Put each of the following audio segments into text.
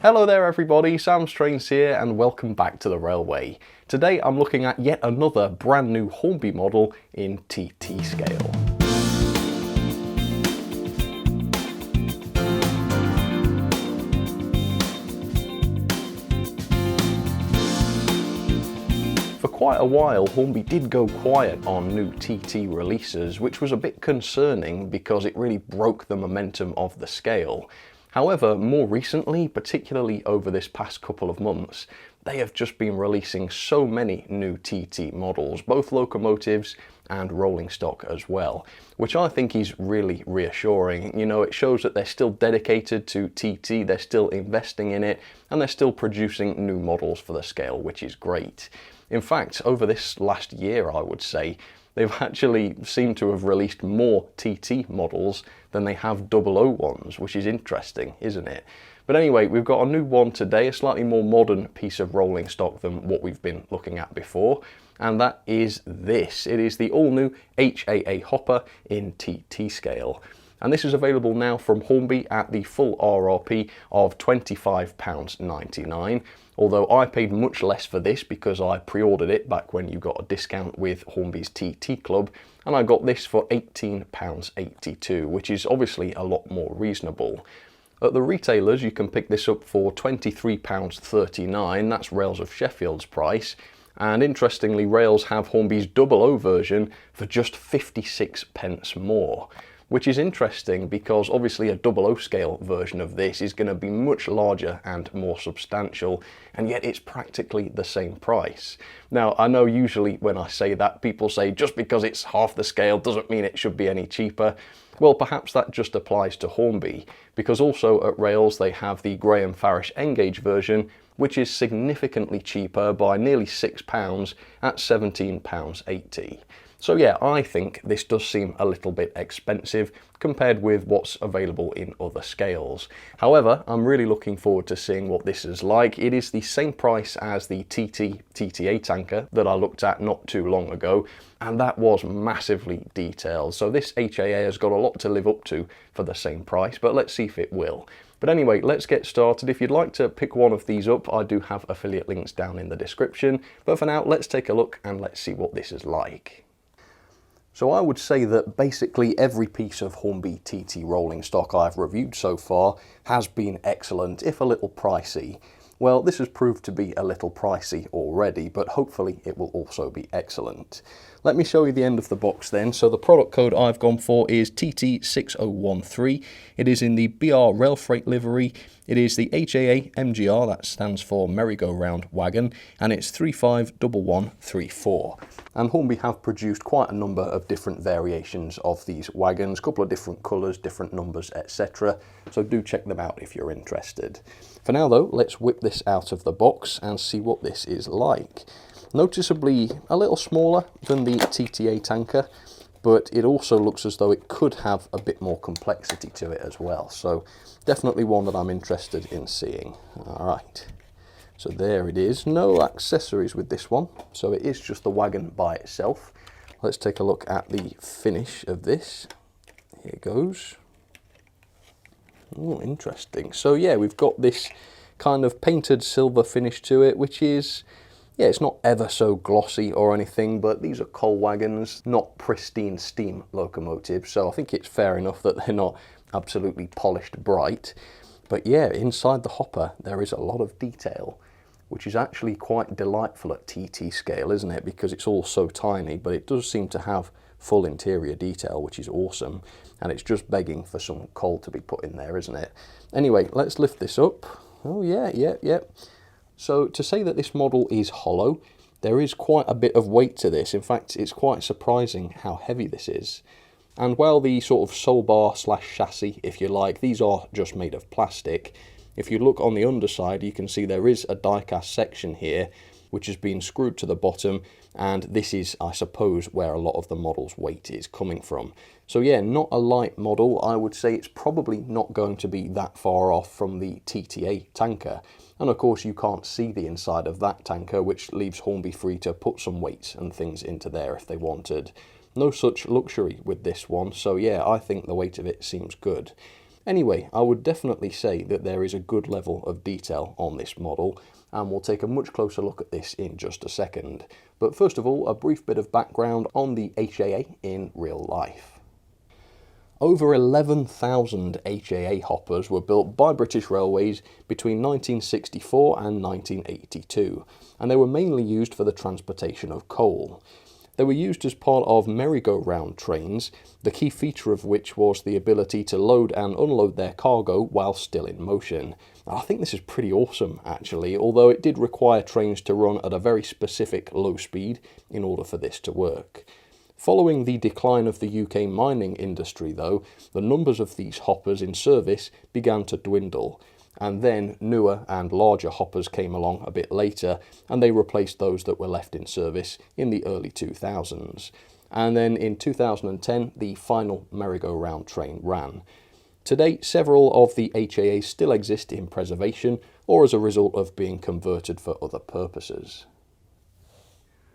Hello there everybody, Sam Strains here and welcome back to the Railway. Today I'm looking at yet another brand new Hornby model in TT scale. For quite a while, Hornby did go quiet on new TT releases, which was a bit concerning because it really broke the momentum of the scale. However, more recently, particularly over this past couple of months, they have just been releasing so many new TT models, both locomotives and rolling stock as well, which I think is really reassuring. You know, it shows that they're still dedicated to TT, they're still investing in it, and they're still producing new models for the scale, which is great. In fact, over this last year, I would say, they've actually seemed to have released more TT models than they have 00 ones, which is interesting, isn't it? But anyway, we've got a new one today, a slightly more modern piece of rolling stock than what we've been looking at before, and that is this. It is the all-new HAA hopper in TT scale. And this is available now from Hornby at the full RRP of £25.99. Although I paid much less for this because I pre-ordered it back when you got a discount with Hornby's TT Club, and I got this for £18.82, which is obviously a lot more reasonable. At the retailers you can pick this up for £23.39, that's Rails of Sheffield's price, and interestingly Rails have Hornby's 00 version for just 56 pence more. Which is interesting because obviously a 00 scale version of this is going to be much larger and more substantial, and yet it's practically the same price. Now, I know usually when I say that, people say just because it's half the scale doesn't mean it should be any cheaper. Well, perhaps that just applies to Hornby, because also at Rails they have the Graham Farish N-Gauge version, which is significantly cheaper by nearly £6 at £17.80. So yeah, I think this does seem a little bit expensive compared with what's available in other scales. However, I'm really looking forward to seeing what this is like. It is the same price as the TTA tanker that I looked at not too long ago, and that was massively detailed. So this HAA has got a lot to live up to for the same price, but let's see if it will. But anyway, let's get started. If you'd like to pick one of these up, I do have affiliate links down in the description. But for now, let's take a look and let's see what this is like. So I would say that basically every piece of Hornby TT rolling stock I've reviewed so far has been excellent, if a little pricey. Well, this has proved to be a little pricey already, but hopefully it will also be excellent. Let me show you the end of the box then. So the product code I've gone for is TT6013. It is in the BR Rail Freight livery. It is the HAA MGR, that stands for merry-go-round wagon, and it's 351134. And Hornby have produced quite a number of different variations of these wagons, a couple of different colours, different numbers, etc. So do check them out if you're interested. For now though, let's whip this out of the box and see what this is like. Noticeably a little smaller than the TTA tanker, but it also looks as though it could have a bit more complexity to it as well. So definitely one that I'm interested in seeing. All right. So there it is, no accessories with this one, so it is just the wagon by itself. Let's take a look at the finish of this. Here it goes. Oh, interesting. So yeah, we've got this kind of painted silver finish to it, which is, yeah, it's not ever so glossy or anything, but these are coal wagons, not pristine steam locomotives, so I think it's fair enough that they're not absolutely polished bright. But yeah, inside the hopper there is a lot of detail, which is actually quite delightful at TT scale, isn't it? Because it's all so tiny, but it does seem to have full interior detail, which is awesome. And it's just begging for some coal to be put in there, isn't it? Anyway, let's lift this up. Oh yeah. So to say that this model is hollow, there is quite a bit of weight to this. In fact, it's quite surprising how heavy this is. And while the sort of sole bar slash chassis, if you like, these are just made of plastic, if you look on the underside, you can see there is a die-cast section here, which has been screwed to the bottom, and this is, I suppose, where a lot of the model's weight is coming from. So yeah, not a light model. I would say it's probably not going to be that far off from the TTA tanker. And of course you can't see the inside of that tanker, which leaves Hornby free to put some weights and things into there if they wanted. No such luxury with this one, so yeah, I think the weight of it seems good. Anyway, I would definitely say that there is a good level of detail on this model, and we'll take a much closer look at this in just a second. But first of all, a brief bit of background on the HAA in real life. Over 11,000 HAA hoppers were built by British Railways between 1964 and 1982, and they were mainly used for the transportation of coal. They were used as part of merry-go-round trains, the key feature of which was the ability to load and unload their cargo while still in motion. I think this is pretty awesome, actually, although it did require trains to run at a very specific low speed in order for this to work. Following the decline of the UK mining industry, though, the numbers of these hoppers in service began to dwindle. And then newer and larger hoppers came along a bit later, and they replaced those that were left in service in the early 2000s. And then in 2010, the final merry-go-round train ran. To date, several of the HAAs still exist in preservation, or as a result of being converted for other purposes.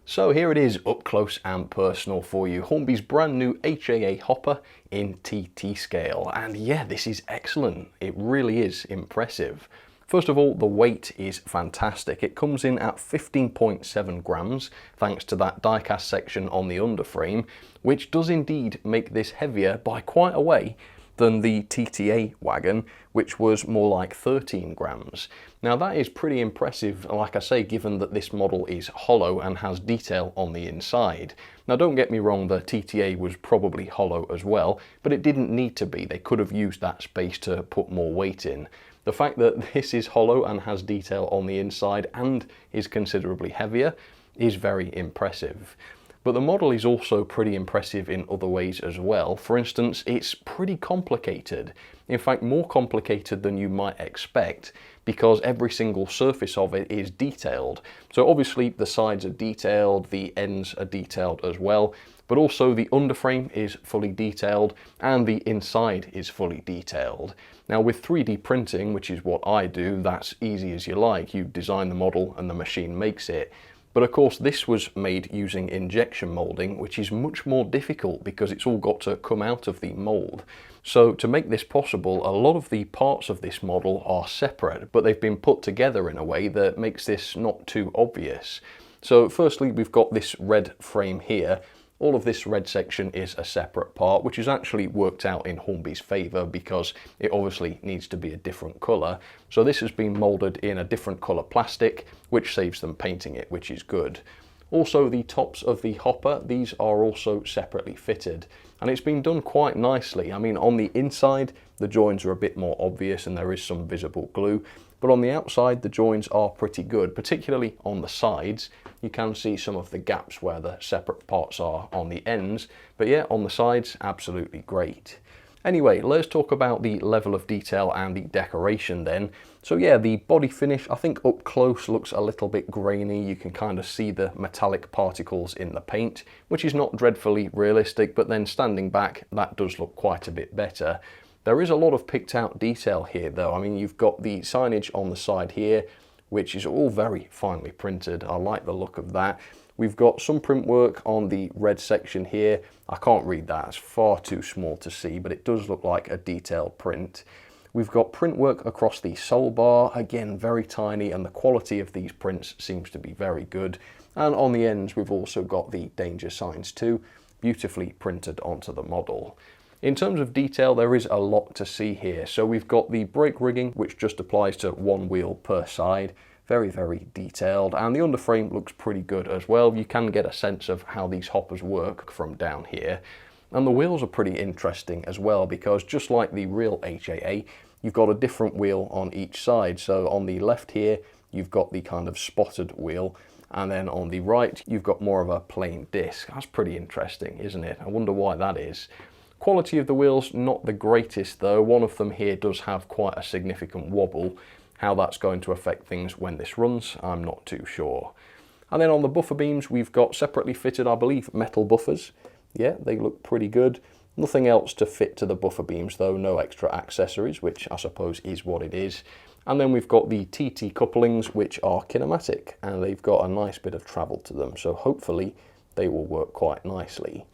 So here it is, up close and personal for you, Hornby's brand new HAA hopper in TT scale. And yeah, this is excellent. It really is impressive. First of all, the weight is fantastic. It comes in at 15.7 grams, thanks to that die-cast section on the underframe, which does indeed make this heavier by quite a way than the TTA wagon, which was more like 13 grams. Now that is pretty impressive, like I say, given that this model is hollow and has detail on the inside. Now don't get me wrong, the TTA was probably hollow as well, but it didn't need to be. They could have used that space to put more weight in. The fact that this is hollow and has detail on the inside and is considerably heavier is very impressive. But the model is also pretty impressive in other ways as well. For instance, it's pretty complicated. In fact, more complicated than you might expect, because every single surface of it is detailed. So obviously the sides are detailed, the ends are detailed as well, but also the underframe is fully detailed and the inside is fully detailed. Now with 3D printing, which is what I do, that's easy as you like. You design the model and the machine makes it. But of course this was made using injection molding, which is much more difficult because it's all got to come out of the mold. So to make this possible, a lot of the parts of this model are separate, but they've been put together in a way that makes this not too obvious. So firstly, we've got this red frame here. All of this red section is a separate part, which is actually worked out in Hornby's favour because it obviously needs to be a different colour. So this has been moulded in a different colour plastic, which saves them painting it, which is good. Also, the tops of the hopper, these are also separately fitted, and it's been done quite nicely. I mean, on the inside, the joins are a bit more obvious and there is some visible glue, but on the outside, the joins are pretty good, particularly on the sides. You can see some of the gaps where the separate parts are on the ends, but yeah, on the sides, absolutely great. Anyway, let's talk about the level of detail and the decoration then. So yeah, the body finish, I think up close looks a little bit grainy. You can kind of see the metallic particles in the paint, which is not dreadfully realistic, but then standing back, that does look quite a bit better. There is a lot of picked out detail here though. I mean, you've got the signage on the side here, which is all very finely printed. I like the look of that. We've got some print work on the red section here. I can't read that, it's far too small to see, but it does look like a detailed print. We've got print work across the sole bar, again very tiny, and the quality of these prints seems to be very good. And on the ends we've also got the danger signs too, beautifully printed onto the model. In terms of detail, there is a lot to see here. So we've got the brake rigging, which just applies to one wheel per side. Very, very detailed, and the underframe looks pretty good as well. You can get a sense of how these hoppers work from down here. And the wheels are pretty interesting as well, because just like the real HAA, you've got a different wheel on each side. So on the left here, you've got the kind of spotted wheel, and then on the right, you've got more of a plain disc. That's pretty interesting, isn't it? I wonder why that is. Quality of the wheels, not the greatest though. One of them here does have quite a significant wobble. How that's going to affect things when this runs, I'm not too sure. And then on the buffer beams, we've got separately fitted, I believe, metal buffers. Yeah, they look pretty good. Nothing else to fit to the buffer beams though, no extra accessories, which I suppose is what it is. And then we've got the TT couplings, which are kinematic, and they've got a nice bit of travel to them, so hopefully they will work quite nicely.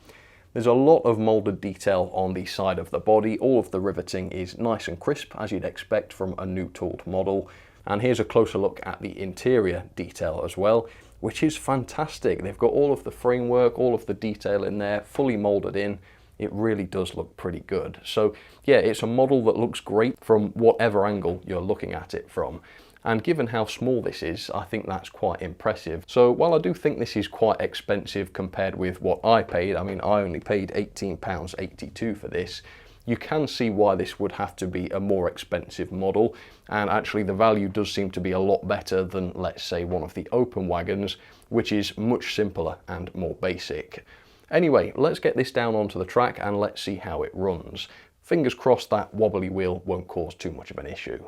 There's a lot of moulded detail on the side of the body. All of the riveting is nice and crisp, as you'd expect from a new tooled model. And here's a closer look at the interior detail as well, which is fantastic. They've got all of the framework, all of the detail in there, fully moulded in. It really does look pretty good. So yeah, it's a model that looks great from whatever angle you're looking at it from. And given how small this is, I think that's quite impressive. So while I do think this is quite expensive compared with what I paid, I mean, I only paid £18.82 for this, you can see why this would have to be a more expensive model. And actually the value does seem to be a lot better than, let's say, one of the open wagons, which is much simpler and more basic. Anyway, let's get this down onto the track and let's see how it runs. Fingers crossed that wobbly wheel won't cause too much of an issue.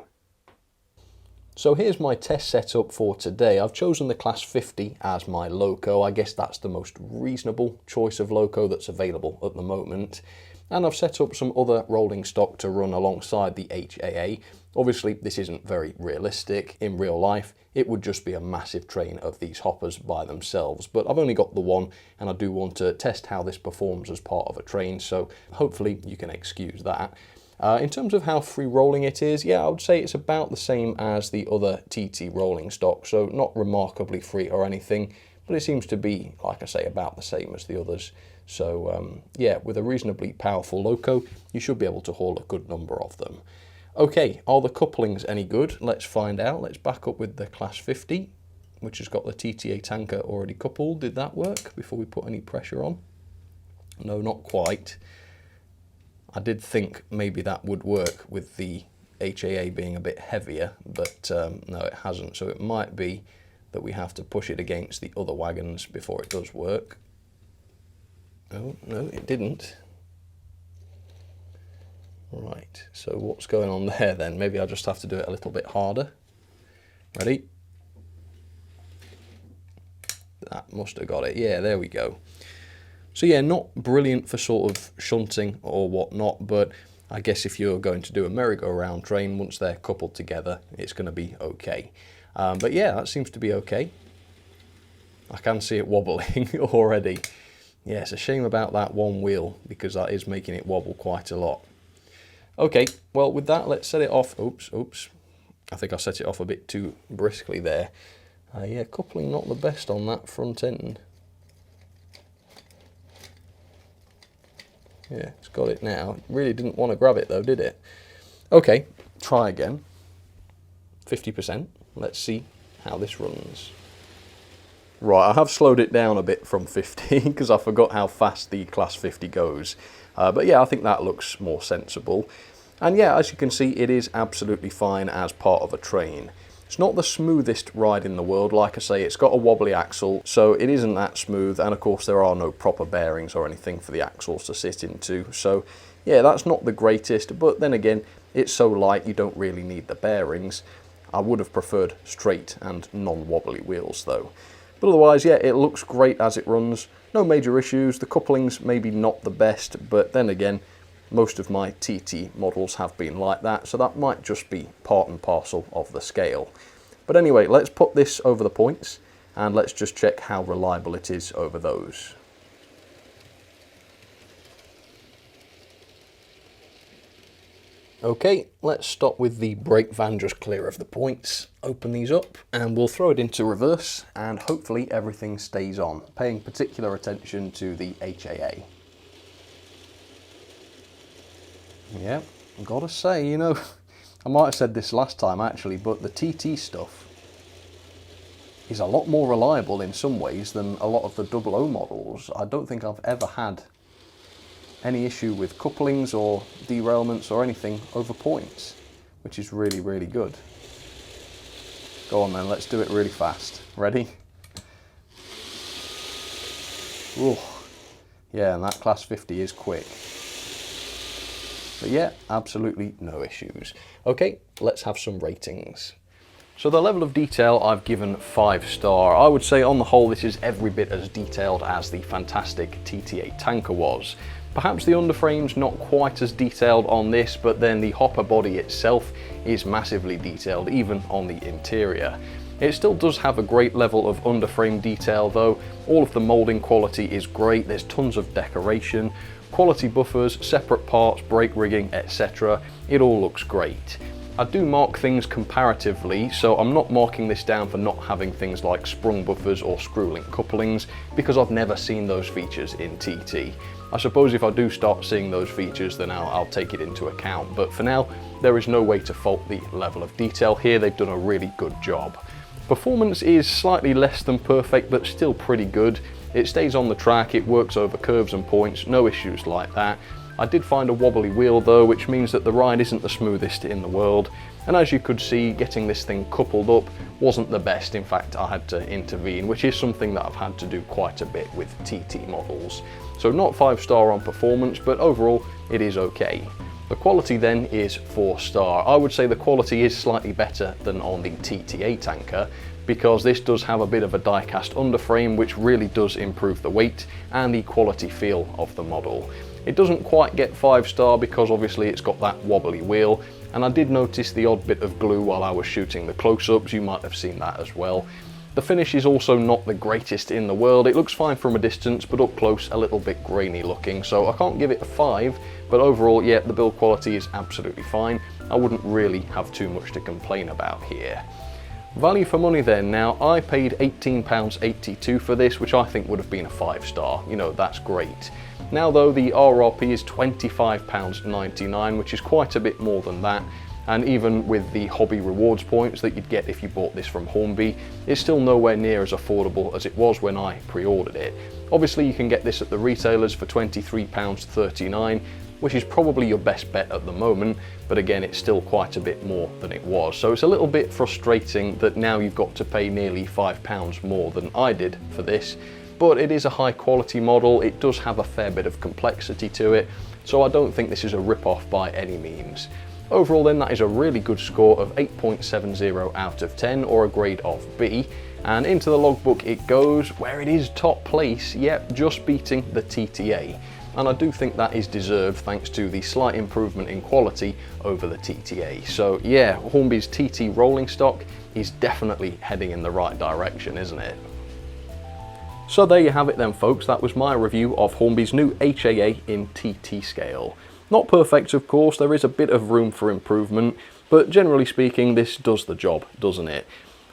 So here's my test setup for today. I've chosen the Class 50 as my loco. I guess that's the most reasonable choice of loco that's available at the moment. And I've set up some other rolling stock to run alongside the HAA. Obviously, this isn't very realistic. In real life, it would just be a massive train of these hoppers by themselves. But I've only got the one, and I do want to test how this performs as part of a train, so hopefully you can excuse that. In terms of how free rolling it is, yeah, I would say it's about the same as the other TT rolling stock, so not remarkably free or anything, but it seems to be, like I say, about the same as the others. So yeah, with a reasonably powerful loco, you should be able to haul a good number of them. Okay, are the couplings any good? Let's find out. Let's back up with the Class 50, which has got the TTA tanker already coupled. Did that work before we put any pressure on? No, not quite. I did think maybe that would work with the HAA being a bit heavier, but no, it hasn't. So it might be that we have to push it against the other wagons before it does work. Oh, no, it didn't. Right, so what's going on there then? Maybe I'll just have to do it a little bit harder. Ready? That must have got it. Yeah, there we go. So yeah, not brilliant for sort of shunting or whatnot, but I guess if you're going to do a merry-go-round train, once they're coupled together, it's going to be okay. But yeah, that seems to be okay. I can see it wobbling already. Yeah, it's a shame about that one wheel, because that is making it wobble quite a lot. Okay, well with that, let's set it off. Oops. I think I set it off a bit too briskly there. Yeah, coupling not the best on that front end. Yeah, it's got it now. It really didn't want to grab it though, did it? Okay, try again. 50%. Let's see how this runs. Right, I have slowed it down a bit from 50 because I forgot how fast the Class 50 goes. But yeah, I think that looks more sensible. And yeah, as you can see, it is absolutely fine as part of a train. It's not the smoothest ride in the world. Like I say, it's got a wobbly axle, so it isn't that smooth. And of course, there are no proper bearings or anything for the axles to sit into. So yeah, that's not the greatest. But then again, it's so light, you don't really need the bearings. I would have preferred straight and non-wobbly wheels though. But otherwise, yeah, it looks great as it runs. No major issues. The couplings maybe not the best, but then again, most of my TT models have been like that, so that might just be part and parcel of the scale. But anyway, let's put this over the points and let's just check how reliable it is over those. Okay, let's stop with the brake van just clear of the points, open these up, and we'll throw it into reverse, and hopefully everything stays on, paying particular attention to the HAA. Yeah, I've got to say, you know, I might have said this last time actually, but the TT stuff is a lot more reliable in some ways than a lot of the 00 models. I don't think I've ever had any issue with couplings or derailments or anything over points, which is really, really good. Go on then, let's do it really fast. Ready? Ooh. Yeah, and that Class 50 is quick. But yeah, absolutely no issues. Okay, let's have some ratings. So the level of detail I've given 5-star. I would say on the whole this is every bit as detailed as the fantastic TTA tanker was. Perhaps the underframe's not quite as detailed on this, but then the hopper body itself is massively detailed, even on the interior. It still does have a great level of underframe detail though. All of the moulding quality is great, there's tons of decoration, quality buffers, separate parts, brake rigging, etc. It all looks great. I do mark things comparatively, so I'm not marking this down for not having things like sprung buffers or screw link couplings, because I've never seen those features in TT. I suppose if I do start seeing those features, then I'll take it into account, but for now, there is no way to fault the level of detail here. They've done a really good job. Performance is slightly less than perfect, but still pretty good. It stays on the track, it works over curves and points, no issues like that. I did find a wobbly wheel though, which means that the ride isn't the smoothest in the world, and as you could see, getting this thing coupled up wasn't the best. In fact, I had to intervene, which is something that I've had to do quite a bit with TT models. So not 5-star on performance, but overall it is okay. The quality then is 4-star. I would say the quality is slightly better than on the TT8 tanker, because this does have a bit of a die-cast underframe, which really does improve the weight and the quality feel of the model. It doesn't quite get 5-star because obviously it's got that wobbly wheel, and I did notice the odd bit of glue while I was shooting the close-ups. You might have seen that as well. The finish is also not the greatest in the world. It looks fine from a distance, but up close a little bit grainy looking, so I can't give it a 5, but overall, yeah, the build quality is absolutely fine. I wouldn't really have too much to complain about here. Value for money then. Now, I paid £18.82 for this, which I think would have been a 5-star. You know, that's great. Now though, the RRP is £25.99, which is quite a bit more than that, and even with the hobby rewards points that you'd get if you bought this from Hornby, it's still nowhere near as affordable as it was when I pre-ordered it. Obviously you can get this at the retailers for £23.39, which is probably your best bet at the moment, but again, it's still quite a bit more than it was. So it's a little bit frustrating that now you've got to pay nearly £5 more than I did for this, but it is a high quality model. It does have a fair bit of complexity to it, so I don't think this is a rip-off by any means. Overall then, that is a really good score of 8.70 out of 10, or a grade of B, and into the logbook it goes, where it is top place, yep, just beating the TTA. And I do think that is deserved thanks to the slight improvement in quality over the TTA. So yeah, Hornby's TT rolling stock is definitely heading in the right direction, isn't it? So there you have it then folks, that was my review of Hornby's new HAA in TT scale. Not perfect of course, there is a bit of room for improvement, but generally speaking this does the job, doesn't it?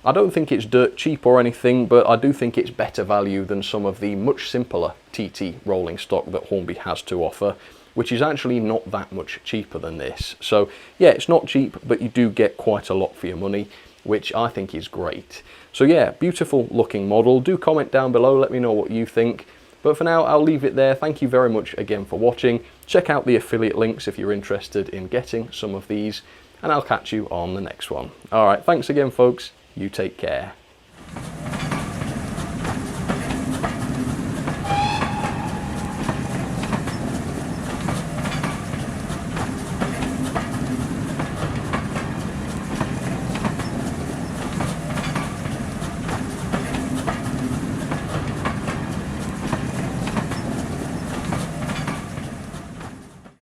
I don't think it's dirt cheap or anything, but I do think it's better value than some of the much simpler TT rolling stock that Hornby has to offer, which is actually not that much cheaper than this. So yeah, it's not cheap, but you do get quite a lot for your money, which I think is great. So yeah, beautiful looking model. Do comment down below, let me know what you think. But for now, I'll leave it there. Thank you very much again for watching. Check out the affiliate links if you're interested in getting some of these, and I'll catch you on the next one. All right, thanks again, folks. You take care.